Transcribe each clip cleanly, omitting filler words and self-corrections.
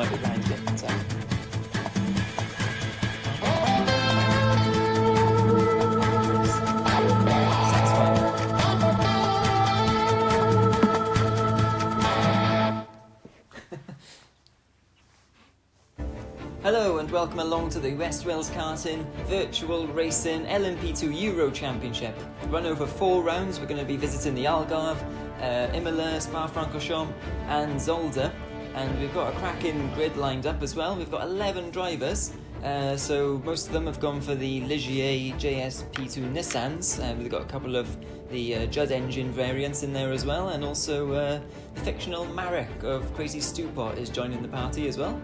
might be behind you. So. Hello and welcome along to the West Wales Karting Virtual Racing Lmp2 Euro Championship. Run over 4 rounds. We're going to be visiting the Algarve, Imola, Spa-Francorchamps and Zolder. And we've got a cracking grid lined up as well. We've got 11 drivers. So most of them have gone for the Ligier JSP2 Nissans. We've got a couple of the Judd engine variants in there as well. And also the fictional Marek of Crazy Stupot is joining the party as well.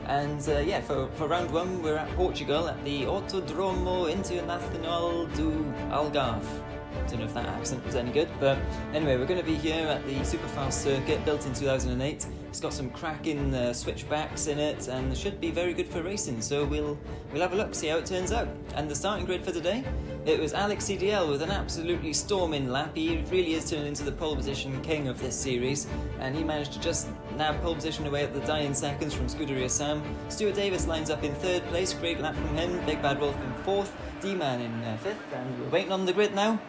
And for round 1 we're at Portugal at the Autodromo Internacional do Algarve. Don't know if that accent was any good, but anyway, we're going to be here at the Superfast circuit, built in 2008. It's got some cracking switchbacks in it, and should be very good for racing. So we'll have a look, see how it turns out. And the starting grid for today, it was Alex CDL with an absolutely storming lap. He really is turning into the pole position king of this series, and he managed to just nab pole position away at the dying seconds from Scuderia Sam. Stuart Davis lines up in 3rd place, great lap from him. Big Bad Wolf in 4th, D-Man in 5th, and we're waiting on the grid now.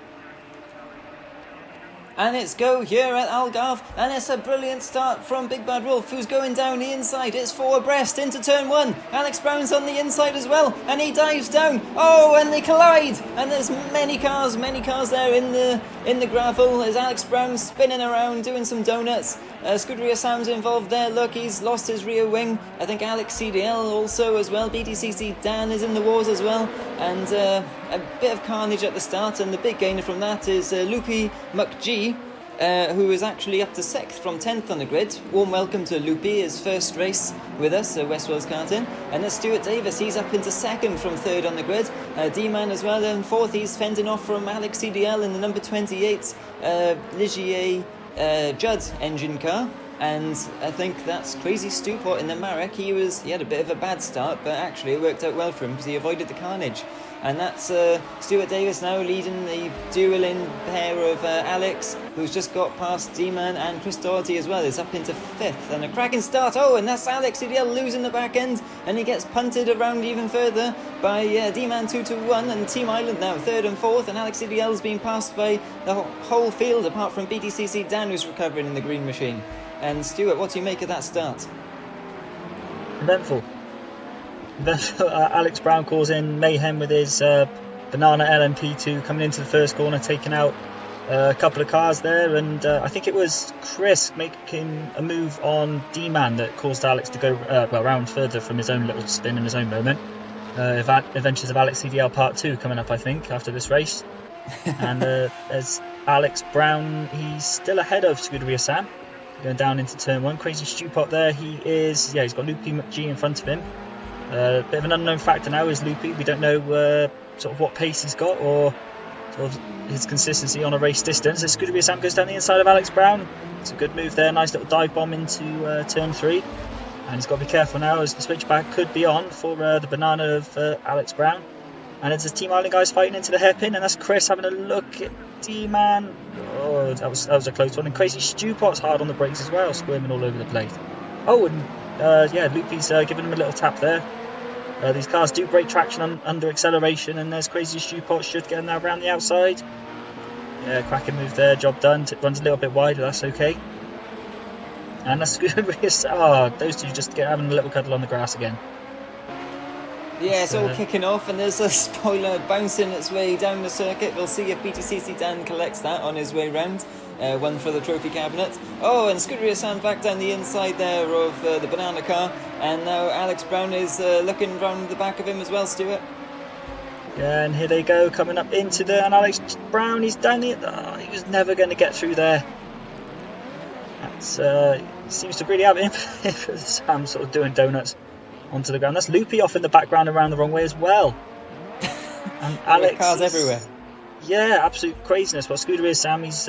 And it's go here at Algarve, and it's a brilliant start from Big Bad Wolf, who's going down the inside. It's 4 abreast into turn 1. Alex Brown's on the inside as well, and he dives down. Oh, and they collide, and there's many cars there in the gravel. There's Alex Brown spinning around, doing some donuts. Scuderia Sam's involved there. Look, he's lost his rear wing. I think Alex CDL also as well. BTCC Dan is in the wars as well, and a bit of carnage at the start. And the big gainer from that is Loopy McG, who is actually up to 6th from 10th on the grid. Warm welcome to Loopy, his first race with us, West Wales Karting. And there's Stuart Davis, he's up into 2nd from 3rd on the grid. D-Man as well in 4th, he's fending off from Alex CDL in the number 28 Ligier Judd engine car. And I think that's Crazy Stupot in the Marek. He had a bit of a bad start, but actually it worked out well for him because he avoided the carnage. And that's Stuart Davis now leading the dueling pair of Alex, who's just got past D-Man, and Chris Doherty as well is up into 5th. And a cracking start. Oh, and that's Alex CDL losing the back end, and he gets punted around even further by D-Man 2-1, and Team Island now 3rd and 4th, and Alex CDL is being passed by the whole field apart from BTCC Dan, who's recovering in the green machine. And Stuart, what do you make of that start? Eventful. Alex Brown calls in mayhem with his banana LMP2 coming into the first corner, taking out a couple of cars there, and I think it was Chris making a move on D-Man that caused Alex to go round further from his own little spin in his own moment. Adventures of Alex CDL Part 2 coming up, I think, after this race. And as Alex Brown, he's still ahead of Scuderia Sam, going down into turn 1. Crazy Stupot there, he's got Loopy McG in front of him. Bit of an unknown factor now is Loopy. We don't know sort of what pace he's got or sort of his consistency on a race distance. As Scuderia Sam goes down the inside of Alex Brown, it's a good move there, nice little dive bomb into turn 3, and he's got to be careful now as the switchback could be on for the banana of Alex Brown. And it's the Team Island guys fighting into the hairpin, and that's Chris having a look at D-Man. Oh, that was a close one. And Crazy Stupot's hard on the brakes as well, squirming all over the place. Oh, and Loopy's giving him a little tap there. These cars do break traction under acceleration, and there's Crazy Stupot should get him now around the outside. Yeah, cracking move there, job done. Runs a little bit wide, but that's okay. And that's good. Those two just having a little cuddle on the grass again. Yeah, it's all kicking off, and there's a spoiler bouncing its way down the circuit. We'll see if BTCC Dan collects that on his way round. One for the trophy cabinet. Oh, and Scuderia Sam back down the inside there of the banana car, and now Alex Brown is looking round the back of him as well, Stuart. Yeah, and here they go, coming up into there, and Alex Brown, he's down the... he was never going to get through there. That's seems to really have him. Sam sort of doing donuts onto the ground. That's Loopy off in the background around the wrong way as well. And Alex, cars everywhere. Yeah, absolute craziness. Well, Scuderia Sam, he's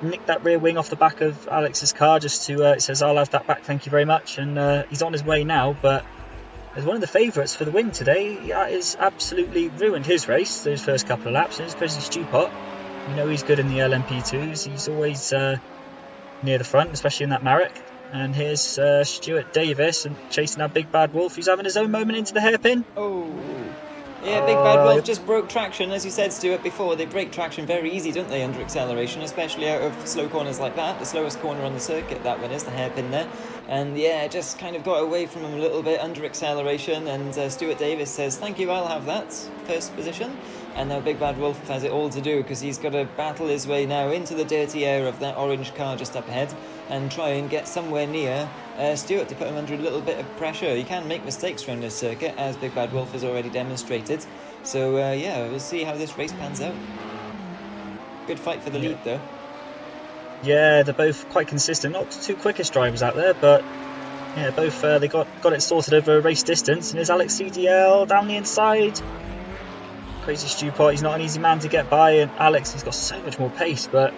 nicked that rear wing off the back of Alex's car just to it says, I'll have that back, thank you very much. And he's on his way now, but as one of the favourites for the win today, that has absolutely ruined his race, those first couple of laps. It's Crazy Stupot. You know he's good in the LMP2s. He's always near the front, especially in that Marek. And here's Stuart Davis and chasing our Big Bad Wolf, who's having his own moment into the hairpin. Oh. Yeah, Big Bad Wolf just broke traction. As you said, Stuart, before, they break traction very easy, don't they, under acceleration, especially out of slow corners like that. The slowest corner on the circuit, that one is, the hairpin there. And yeah, just kind of got away from him a little bit under acceleration, and Stuart Davis says, thank you, I'll have that, first position. And now Big Bad Wolf has it all to do, because he's got to battle his way now into the dirty air of that orange car just up ahead, and try and get somewhere near Stuart to put him under a little bit of pressure. He can make mistakes around this circuit, as Big Bad Wolf has already demonstrated. So yeah, we'll see how this race pans out. Good fight for the lead though. Yeah, they're both quite consistent. Not the two quickest drivers out there, but yeah, both they got it sorted over a race distance. And there's Alex CDL down the inside. Crazy Stupot, he's not an easy man to get by, and Alex, he's got so much more pace, but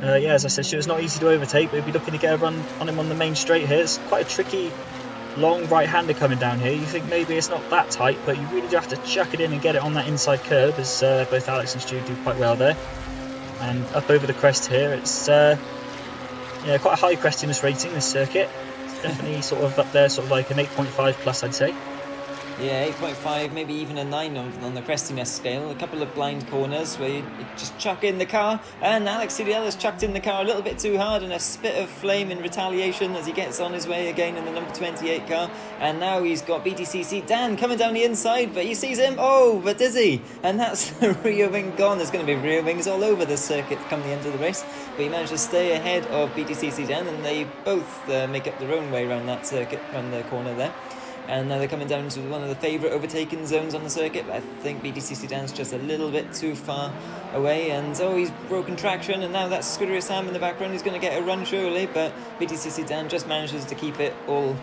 yeah, as I said, it's not easy to overtake, but we'll be looking to get a run on him on the main straight here. It's quite a tricky, long right-hander coming down here. You think maybe it's not that tight, but you really do have to chuck it in and get it on that inside curb, as both Alex and Stu do quite well there. And up over the crest here, it's yeah, quite a high crestiness rating, this circuit. It's definitely sort of up there, sort of like an 8.5 plus, I'd say. Yeah, 8.5, maybe even a 9 on the crestiness scale. A couple of blind corners where you just chuck in the car, and Alex CDL has chucked in the car a little bit too hard, and a spit of flame in retaliation as he gets on his way again in the number 28 car. And now he's got BTCC Dan coming down the inside, but he sees him. Oh, but is he? And that's the rear wing gone. There's going to be rear wings all over the circuit come the end of the race, but he managed to stay ahead of BTCC Dan, and they both make up their own way around that circuit, around the corner there. And now they're coming down to one of the favourite overtaking zones on the circuit, but I think BTCC Dan's just a little bit too far away, and oh, he's broken traction, and now that's Scuderia Sam in the background. He's going to get a run surely, but BTCC Dan just manages to keep it all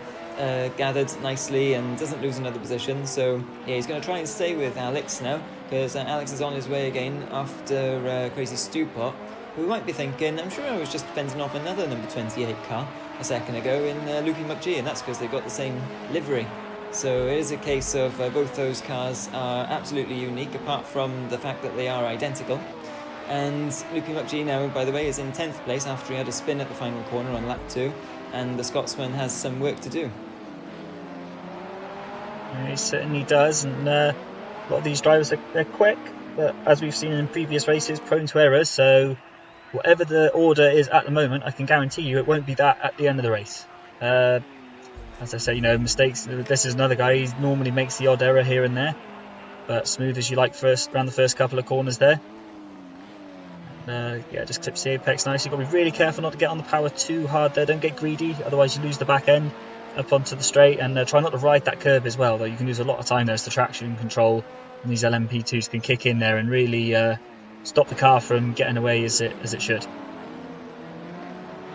gathered nicely and doesn't lose another position. So yeah, he's going to try and stay with Alex now, because Alex is on his way again after Crazy Stupot, who might be thinking, I'm sure I was just fending off another number 28 car a second ago in Lmp2, and that's because they've got the same livery. So it is a case of both those cars are absolutely unique, apart from the fact that they are identical. And Lmp2 now, by the way, is in 10th place after he had a spin at the final corner on lap 2, and the Scotsman has some work to do. Yeah, he certainly does, and a lot of these drivers, they're quick, but as we've seen in previous races, prone to errors, so whatever the order is at the moment, I can guarantee you it won't be that at the end of the race. As I say, mistakes. This is another guy, he normally makes the odd error here and there, but smooth as you like around the first couple of corners there. Yeah, just clips the apex nice. You've got to be really careful not to get on the power too hard there. Don't get greedy, otherwise you lose the back end up onto the straight, and try not to ride that curb as well, though you can lose a lot of time there as the traction control and these LMP2s can kick in there and really stop the car from getting away as it should.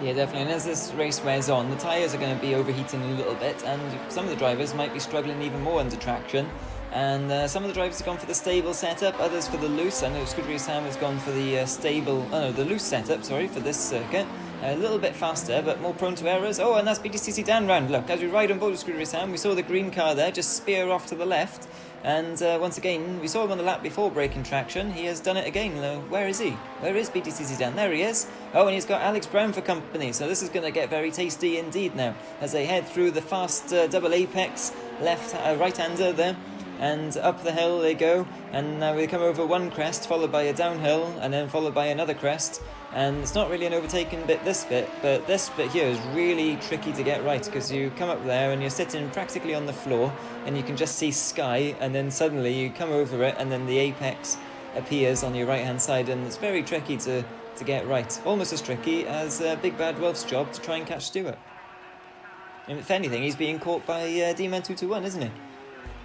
Yeah, definitely. And as this race wears on, the tyres are going to be overheating a little bit, and some of the drivers might be struggling even more under traction. And some of the drivers have gone for the stable setup, others for the loose. I know Scuderia Sam has gone for the the loose setup, for this circuit. A little bit faster, but more prone to errors. Oh, and that's BTCC Dan round. Look, as we ride on board with Scuderia Sam, we saw the green car there just spear off to the left. And once again, we saw him on the lap before breaking traction. He has done it again. Where is he? Where is BTCC Dan? There he is. Oh, and he's got Alex Brown for company. So this is going to get very tasty indeed now, as they head through the fast double apex right-hander there. And up the hill they go, and now we come over one crest, followed by a downhill, and then followed by another crest. And it's not really an overtaken bit, but this bit here is really tricky to get right, because you come up there and you're sitting practically on the floor, and you can just see sky, and then suddenly you come over it, and then the apex appears on your right-hand side, and it's very tricky to get right. Almost as tricky as Big Bad Wolf's job to try and catch Stuart. And if anything, he's being caught by D-Man 221, isn't he?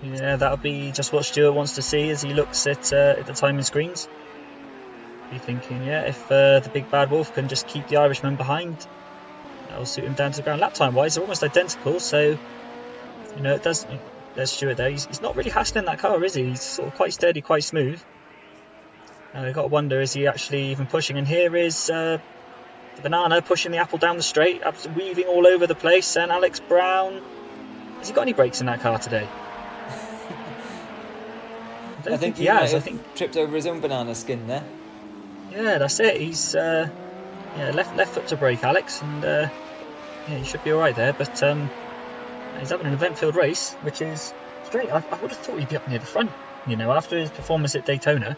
Yeah, that'll be just what Stuart wants to see as he looks at the timing screens. Be thinking, yeah, if the Big Bad Wolf can just keep the Irishman behind, that'll suit him down to the ground. Lap time wise, they're almost identical, so it does. There's Stuart there. He's not really hassling that car, is he? He's sort of quite steady, quite smooth. You've got to wonder, is he actually even pushing? And here is the Banana pushing the apple down the straight, weaving all over the place. And Alex Brown, has he got any brakes in that car today? I think he has. I think tripped over his own banana skin there. Yeah, that's it. He's left foot to brake, Alex, and yeah, he should be all right there. But he's having an event-filled race, which is strange. I would have thought he'd be up near the front, after his performance at Daytona.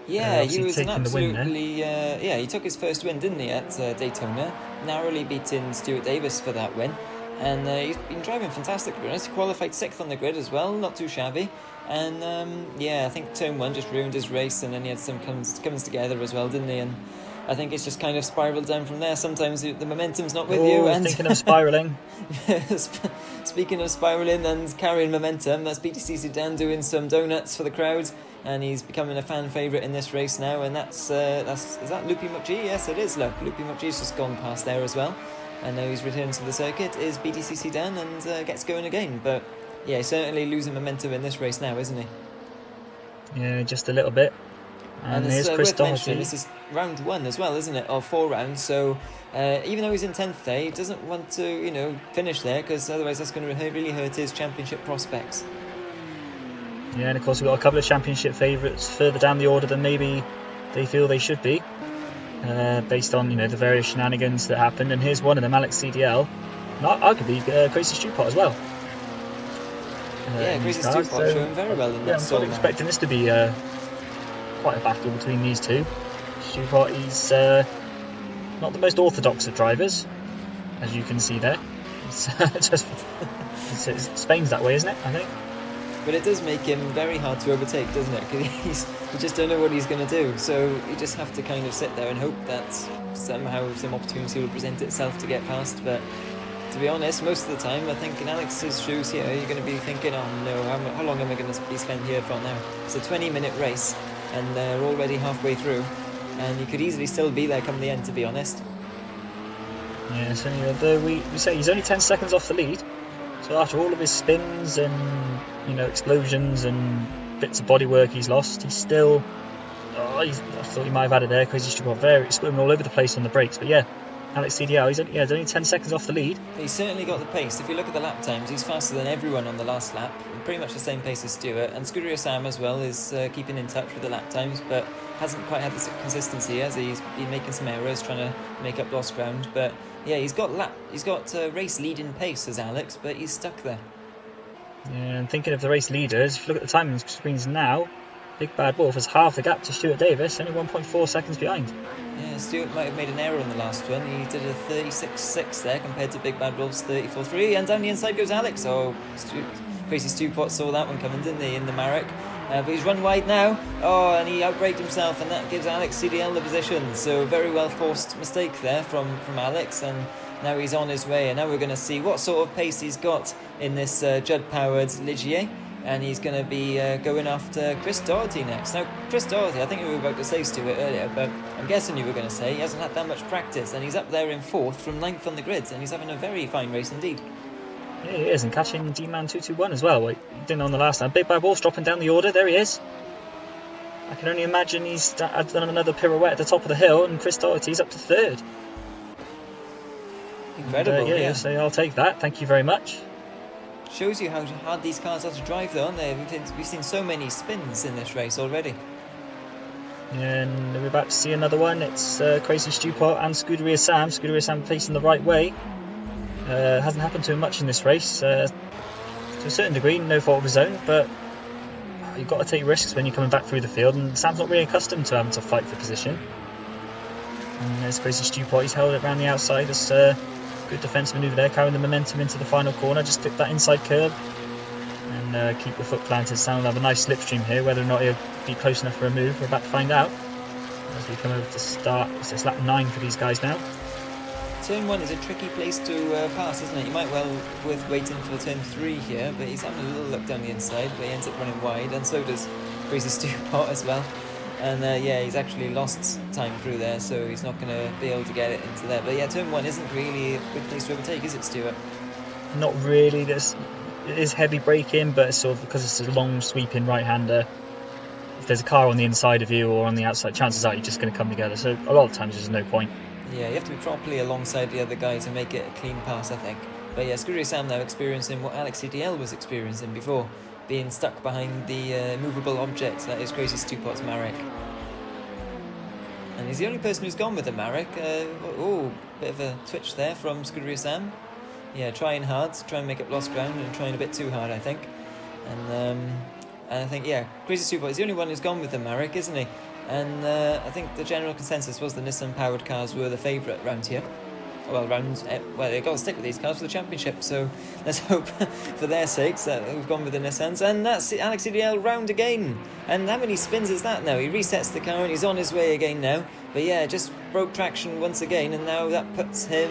Yeah, he Obviously was an taking the win there. absolutely. He took his first win, didn't he, at Daytona? Narrowly beating Stuart Davis for that win. And he's been driving fantastic, to be honest. He qualified 6th on the grid as well, not too shabby. And I think turn 1 just ruined his race, and then he had some comes together as well, didn't he? And I think it's just kind of spiraled down from there. Sometimes the momentum's not with you. And thinking of spiralling. Speaking of spiralling and carrying momentum, that's BTCC Dan doing some donuts for the crowd, and he's becoming a fan favourite in this race now. And that's is that Lmp2? Yes, it is. Look, Lmp2's just gone past there as well, and now he's returned to the circuit. Is BTCC Dan and gets going again, but yeah, he's certainly losing momentum in this race now, isn't he? Yeah, just a little bit. And it's Chris worth Doherty. mentioning, this is round 1 as well, isn't it, of 4 rounds, so even though he's in 10th there, he doesn't want to, finish there, because otherwise that's going to really hurt his championship prospects. Yeah, and of course we've got a couple of championship favourites further down the order than maybe they feel they should be, based on, the various shenanigans that happened, and here's one of them, Alex CDL, and arguably Crazy Stewpot as well. Crazy Stewpot showing very well in that. I'm sort of expecting this to be quite a battle between these two. Stewpot, he's not the most orthodox of drivers, as you can see there. It's Spain's that way, isn't it? I think. But it does make him very hard to overtake, doesn't it? Because you just don't know what he's going to do. So you just have to kind of sit there and hope that somehow some opportunity will present itself to get past. But to be honest, most of the time, I think in Alex's shoes here, you're going to be thinking, oh no, how long am I going to be spent here for now? It's a 20-minute race, and they're already halfway through, and you could easily still be there come the end, to be honest. Yeah, so we say he's only 10 seconds off the lead. So after all of his spins and explosions and bits of bodywork he's lost, he's still. I thought he might have had it there because he's very swimming all over the place on the brakes. But yeah, Alex CDL, he's only 10 seconds off the lead. He's certainly got the pace. If you look at the lap times, he's faster than everyone on the last lap. Pretty much the same pace as Stewart. And Scuderia Sam as well is keeping in touch with the lap times, but hasn't quite had the consistency as he's been making some errors, trying to make up lost ground. But yeah, he's got race leading pace as Alex, but he's stuck there. Yeah, and thinking of the race leaders, if you look at the timing screens now, Big Bad Wolf has half the gap to Stuart Davis, only 1.4 seconds behind. Yeah, Stuart might have made an error in the last one. He did a 36.6 there compared to Big Bad Wolf's 34.3, and down the inside goes Alex. Oh, Crazy Stewpot saw that one coming, didn't he, in the Marek? But he's run wide now. Oh, and he outbraked himself, and that gives Alex CDL the position. So very well forced mistake there from Alex, and now he's on his way. And now we're going to see what sort of pace he's got in this Judd-powered Ligier. And he's going to be going after Chris Doherty next. Now, Chris Doherty, I think we were about to say Stuart earlier, but I'm guessing you were going to say he hasn't had that much practice, and he's up there in 4th from 9th on the grid, and he's having a very fine race indeed. Yeah, he is, and catching D-Man 221 as well. He didn't on the last time. Big Bad Wolf's dropping down the order. There he is. I can only imagine he's done another pirouette at the top of the hill, and Chris Doherty's up to 3rd. Incredible, and, yeah. So I'll take that. Thank you very much. Shows you how hard these cars are to drive, though, aren't they? We've seen so many spins in this race already. And we're about to see another one. It's Crazy Stewpot and Scuderia Sam. Scuderia Sam facing the right way. Hasn't happened to him much in this race. To a certain degree, no fault of his own, but you've got to take risks when you're coming back through the field, and Sam's not really accustomed to having to fight for position. And there's Crazy Stewpot. He's held it around the outside. It's good defensive manoeuvre there, carrying the momentum into the final corner. Just clip that inside curb and keep the foot planted. Sam will have a nice slipstream here. Whether or not he'll be close enough for a move, we're about to find out as we come over to start. It's lap 9 for these guys now. Turn 1 is a tricky place to pass, isn't it? You might well worth waiting for turn 3 here, but he's having a little look down the inside, but he ends up running wide, and so does Crazy Stewpot as well. And he's actually lost time through there, so he's not going to be able to get it into there. But yeah, turn 1 isn't really a good place to overtake, is it, Stuart? Not really. It is heavy braking, but it's sort of because it's a long sweeping right-hander. If there's a car on the inside of you or on the outside, chances are you're just going to come together. So a lot of times there's no point. Yeah, you have to be properly alongside the other guy to make it a clean pass, I think. But yeah, Scuderia Sam now experiencing what Alex CDL was experiencing before, being stuck behind the movable object that is Crazy Stewpot's Marek. and he's the only person who's gone with the Marek. Oh, bit of a twitch there from Scuderia Sam. Yeah, trying hard, trying to make up lost ground, and trying a bit too hard, I think. And I think, yeah, Crazy Stupot is the only one who's gone with the Marek, isn't he? And I think the general consensus was the Nissan-powered cars were the favourite round here. Well, they've got to stick with these cars for the championship, so let's hope for their sakes that we've gone with the Nissans. And that's Alex EDL round again. And how many spins is that now? He resets the car and he's on his way again now. But yeah, just broke traction once again, and now that puts him...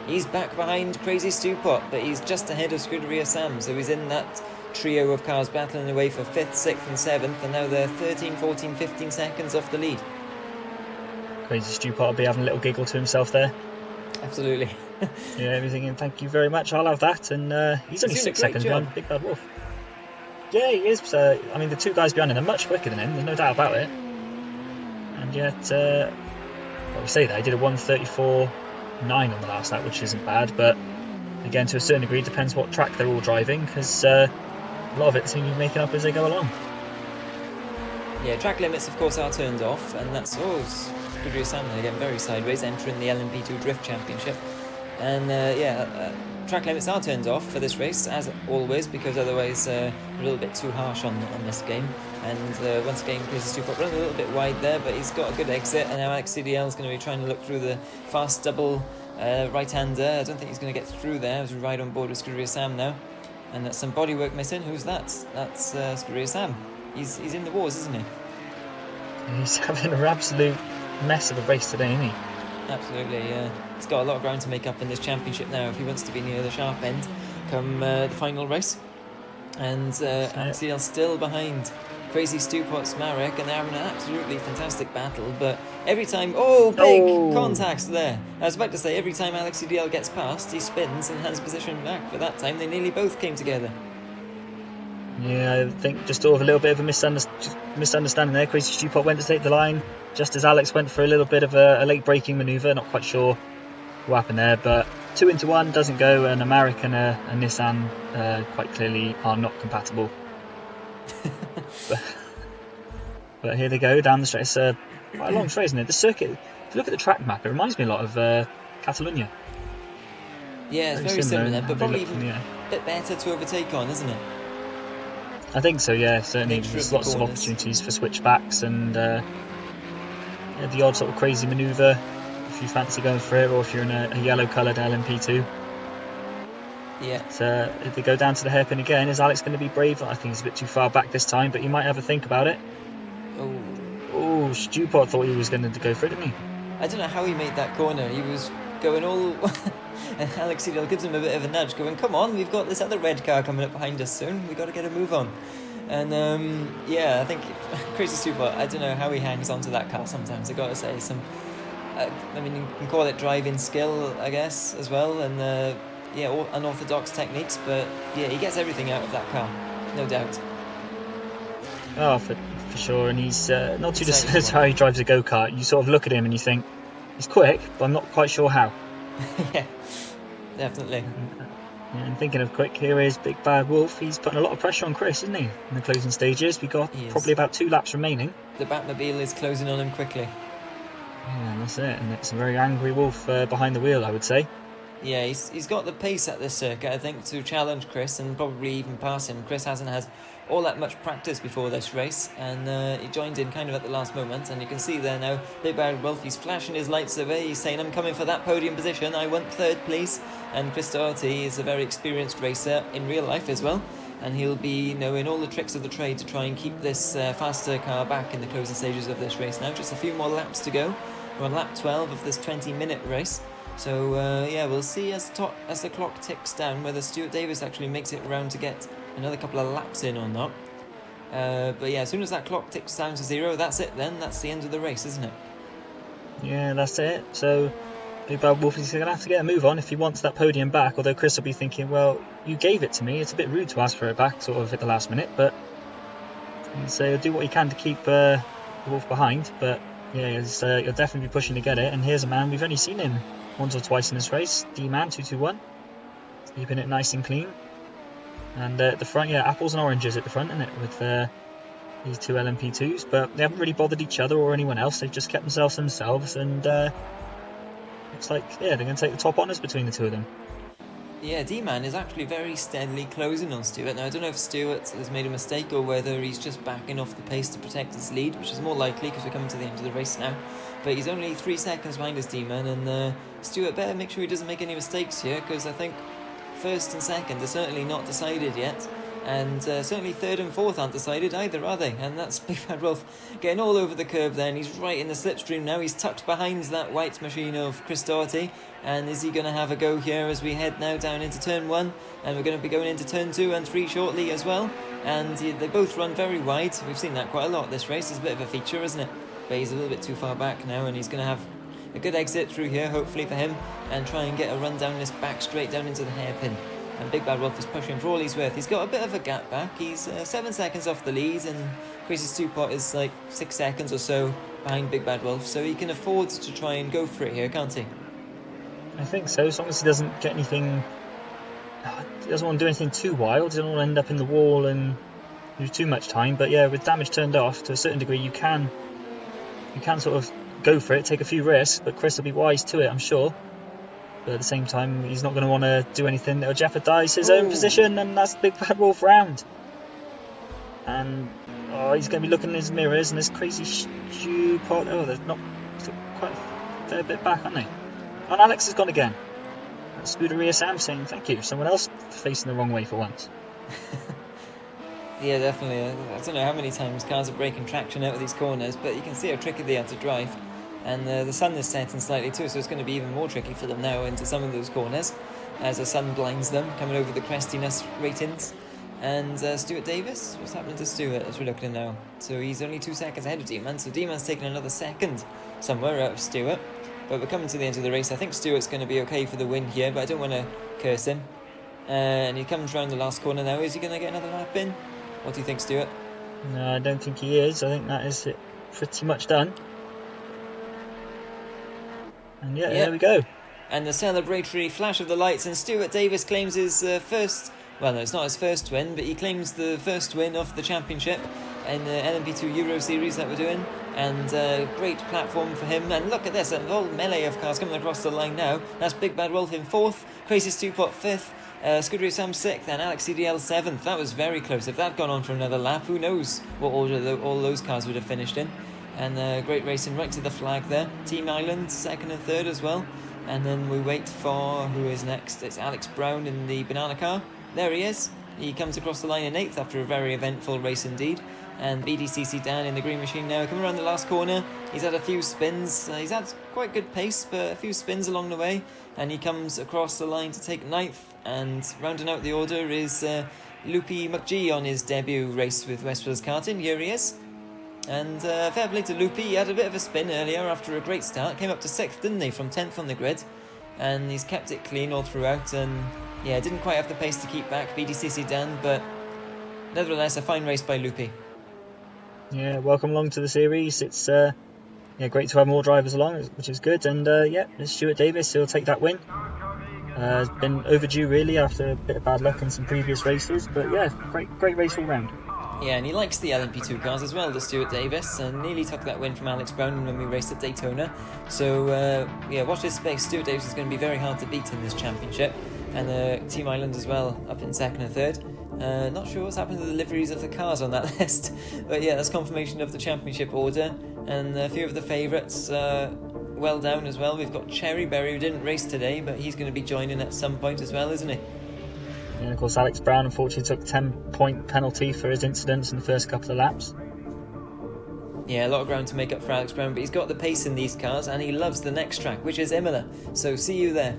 He's back behind Crazy Stupot, but he's just ahead of Scuderia Sam, so he's in that trio of cars battling away for 5th, 6th and 7th, and now they're 13, 14, 15 seconds off the lead. Crazy Stupot will be having a little giggle to himself there. Absolutely. Yeah, everything, and thank you very much, I'll have that. And he's only 6 seconds behind Big Bad Wolf. Yeah, he is. I mean, the two guys behind him are much quicker than him, there's no doubt about it. And yet, what we say there, he did a 1:34.9 on the last lap, which isn't bad, but again, to a certain degree, it depends what track they're all driving, because a lot of it seems to be making up as they go along. Yeah, track limits, of course, are turned off, and that's Scuderia Sam again, very sideways, entering the Lmp2 Drift Championship. And track limits are turned off for this race, as always, because otherwise a little bit too harsh on this game. And once again, Crazy Stupot running a little bit wide there, but he's got a good exit, and now Alex CDL is going to be trying to look through the fast double right-hander. I don't think he's going to get through there as we ride on board with Scuderia Sam now. And that's some bodywork missing. Who's that? That's Scuderia Sam. He's in the wars, isn't he? He's having an absolute mess of a race today, isn't he? Absolutely, yeah. He's got a lot of ground to make up in this championship now if he wants to be near the sharp end come the final race. And Alex CDL still behind Crazy Stupot's Marek, and they're having an absolutely fantastic battle, but every time... big contact there. I was about to say, every time Alex CDL gets past, he spins and has position back, but that time they nearly both came together. Yeah, I think just sort of a little bit of a misunderstanding there. Crazy Stupot went to take the line just as Alex went for a little bit of a late braking manoeuvre, not quite sure what happened there, but 2 into 1 doesn't go, and a Marek and a Nissan quite clearly are not compatible. but here they go down the straight. It's quite a long straight, isn't it? The circuit, if you look at the track map, it reminds me a lot of Catalonia. Yeah, it's very similar, but probably even a bit better to overtake on, isn't it? I think so, yeah, certainly. There's lots of opportunities for switchbacks and the odd sort of crazy manoeuvre if you fancy going for it, or if you're in a yellow coloured LMP2. Yeah. So if they go down to the hairpin again, is Alex going to be brave? I think he's a bit too far back this time, but he might have a think about it. Oh, Stupot thought he was going to go for it, didn't he? I don't know how he made that corner. He was going all... and Alex CDL gives him a bit of a nudge, going, come on, we've got this other red car coming up behind us soon. We've got to get a move on. And I think Crazy Stupot, I don't know how he hangs onto that car sometimes. I've got to say, some... I mean, you can call it driving skill, I guess, as well, and... unorthodox techniques, but yeah, he gets everything out of that car, no doubt. Oh, for sure, and he's not too dissimilar to how he drives a go-kart. You sort of look at him and you think, he's quick, but I'm not quite sure how. Yeah, definitely. And thinking of quick, here is Big Bad Wolf. He's putting a lot of pressure on Chris, isn't he, in the closing stages? We've got probably about 2 laps remaining. The Batmobile is closing on him quickly. Yeah, that's it, and it's a very angry Wolf behind the wheel, I would say. Yeah, he's got the pace at this circuit, I think, to challenge Chris and probably even pass him. Chris hasn't had all that much practice before this race, and he joined in kind of at the last moment, and you can see there now, Big Bad Wolf, he's flashing his lights away, he's saying, I'm coming for that podium position, I want 3rd, please. And Chris Doherty is a very experienced racer in real life as well, and he'll be knowing all the tricks of the trade to try and keep this faster car back in the closing stages of this race now. Just a few more laps to go. We're on lap 12 of this 20-minute race. So, we'll see as the clock ticks down whether Stuart Davis actually makes it around to get another couple of laps in or not. But yeah, as soon as that clock ticks down to 0, that's it then. That's the end of the race, isn't it? Yeah, that's it. So, Big Bad Wolf is going to have to get a move on if he wants that podium back, although Chris will be thinking, well, you gave it to me. It's a bit rude to ask for it back, sort of, at the last minute, but so he'll do what he can to keep Wolf behind, but yeah, he'll definitely be pushing to get it. And here's a man, we've only seen him once or twice in this race, D-Man 221, keeping it nice and clean. And at the front, yeah, apples and oranges at the front, isn't it? With these two LMP2s, but they haven't really bothered each other or anyone else. They've just kept themselves, and looks like, yeah, they're going to take the top honours between the two of them. Yeah, D-Man is actually very steadily closing on Stewart. Now, I don't know if Stewart has made a mistake or whether he's just backing off the pace to protect his lead, which is more likely because we're coming to the end of the race now. But he's only 3 seconds behind his D-Man, and Stewart better make sure he doesn't make any mistakes here, because I think first and second are certainly not decided yet. And certainly third and fourth aren't decided either, are they? And that's Big Bad Wolf getting all over the curb there, and he's right in the slipstream now. He's tucked behind that white machine of Chris Doherty. And is he going to have a go here as we head now down into turn 1? And we're going to be going into turn 2 and 3 shortly as well. And they both run very wide. We've seen that quite a lot this race. It's a bit of a feature, isn't it? But he's a little bit too far back now, and he's going to have a good exit through here, hopefully for him, and try and get a run down this back straight down into the hairpin. And Big Bad Wolf is pushing for all he's worth. He's got a bit of a gap back. He's 7 seconds off the lead, and Crazy Stewpot is like 6 seconds or so behind Big Bad Wolf, so he can afford to try and go for it here, can't he? I think so, as long as he doesn't get anything... He doesn't want to do anything too wild. He doesn't want to end up in the wall and lose too much time. But yeah, with damage turned off, to a certain degree, you can sort of go for it, take a few risks, but Chris will be wise to it, I'm sure. But at the same time, he's not going to want to do anything that will jeopardise his own position, and that's Big Bad Wolf round. And he's going to be looking in his mirrors, and this Crazy Stewpot... Oh, they're not still quite a fair bit back, aren't they? And Alex has gone again. Scuderia Sam saying thank you. Someone else facing the wrong way for once. Yeah, definitely. I don't know how many times cars are breaking traction out of these corners, but you can see how tricky they are to drive. And the sun is setting slightly too, so it's going to be even more tricky for them now into some of those corners, as the sun blinds them, coming over the crestiness ratings. And Stuart Davis, what's happening to Stuart as we're looking now? So he's only 2 seconds ahead of D-Man, so D-Man's taking another second somewhere out of Stuart. But we're coming to the end of the race. I think Stewart's going to be okay for the win here, but I don't want to curse him. And he comes round the last corner now. Is he going to get another lap in? What do you think, Stuart? No, I don't think he is. I think that is it, pretty much done. And yeah, there we go. And the celebratory flash of the lights, and Stuart Davis claims his first... Well, no, it's not his first win, but he claims the first win of the championship in the Lmp2 Euro Series that we're doing. And great platform for him. And look at this, a whole melee of cars coming across the line now. That's Big Bad Wolf in 4th, Crazy Stewpot 5th, Scuderia Sam 6th, and Alex CDL 7th. That was very close. If that had gone on for another lap, who knows what order all those cars would have finished in. And great racing right to the flag there. Team Island 2nd and 3rd as well. And then we wait for who is next. It's Alex Brown in the banana car. There he is. He comes across the line in 8th after a very eventful race indeed. And BDCC Dan in the green machine now, coming around the last corner. He's had a few spins. He's had quite good pace, but a few spins along the way. And he comes across the line to take 9th. And rounding out the order is Loopy McGee on his debut race with Westwell's Karting. Here he is. And fair play to Loopy. He had a bit of a spin earlier after a great start. Came up to 6th, didn't he, from 10th on the grid. And he's kept it clean all throughout. And yeah, didn't quite have the pace to keep back BDCC Dan, but nevertheless a fine race by Loopy. Yeah, welcome along to the series. It's great to have more drivers along, which is good. And it's Stuart Davis. He'll take that win. It's been overdue really after a bit of bad luck in some previous races, but yeah, great race all round. Yeah, and he likes the LMP2 cars as well, the Stuart Davis, and nearly took that win from Alex Brown when we raced at Daytona. So watch this space. Stuart Davis is going to be very hard to beat in this championship, and Team Island as well up in 2nd and 3rd. Not sure what's happened to the liveries of the cars on that list, but yeah, that's confirmation of the championship order, and a few of the favourites well down as well. We've got Cherryberry, who didn't race today, but he's going to be joining at some point as well, isn't he? And of course Alex Brown unfortunately took a 10-point penalty for his incidents in the first couple of laps. Yeah, a lot of ground to make up for Alex Brown, but he's got the pace in these cars, and he loves the next track, which is Imola, so see you there.